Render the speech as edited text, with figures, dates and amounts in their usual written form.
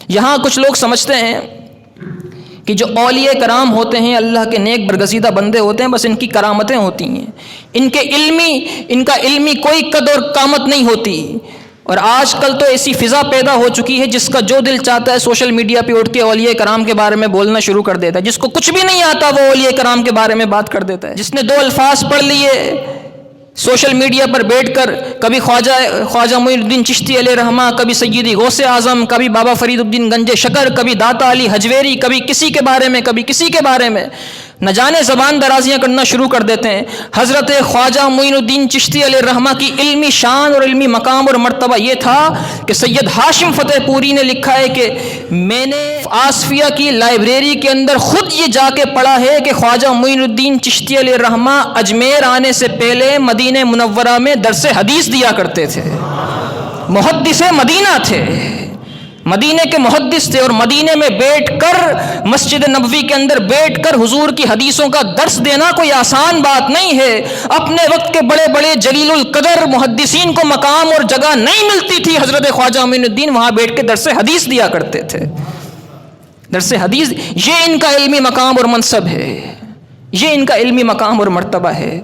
یہاں کچھ لوگ سمجھتے ہیں کہ جو اولیاء کرام ہوتے ہیں، اللہ کے نیک برگزیدہ بندے ہوتے ہیں، بس ان کی کرامتیں ہوتی ہیں، ان کا علمی کوئی قدر اور قامت نہیں ہوتی۔ اور آج کل تو ایسی فضا پیدا ہو چکی ہے، جس کا جو دل چاہتا ہے سوشل میڈیا پہ اٹھ کے اولیاء کرام کے بارے میں بولنا شروع کر دیتا ہے۔ جس کو کچھ بھی نہیں آتا وہ اولیاء کرام کے بارے میں بات کر دیتا ہے۔ جس نے 2 الفاظ پڑھ لیے سوشل میڈیا پر بیٹھ کر، کبھی خواجہ معین الدین چشتی علیہ رحمہ، کبھی سیدی غوث اعظم، کبھی بابا فرید الدین گنج شکر، کبھی داتا علی حجویری، کبھی کسی کے بارے میں، کبھی کسی کے بارے میں، نہ جانے زبان درازیاں کرنا شروع کر دیتے ہیں۔ حضرت خواجہ معین الدین چشتی علیہ رحمہ کی علمی شان اور علمی مقام اور مرتبہ یہ تھا کہ سید ہاشم فتح پوری نے لکھا ہے کہ میں نے آصفیہ کی لائبریری کے اندر خود یہ جا کے پڑھا ہے کہ خواجہ معین الدین چشتی علیہ رحمہ اجمیر آنے سے پہلے مدینہ منورہ میں درس حدیث دیا کرتے تھے، محدث مدینہ تھے، مدینے کے محدث تھے، اور مدینے میں بیٹھ کر، مسجد نبوی کے اندر بیٹھ کر حضور کی حدیثوں کا درس دینا کوئی آسان بات نہیں ہے۔ اپنے وقت کے بڑے بڑے جلیل القدر محدثین کو مقام اور جگہ نہیں ملتی تھی، حضرت خواجہ معین الدین وہاں بیٹھ کے درس حدیث دیا کرتے تھے۔ درس حدیث، یہ ان کا علمی مقام اور منصب ہے، یہ ان کا علمی مقام اور مرتبہ ہے۔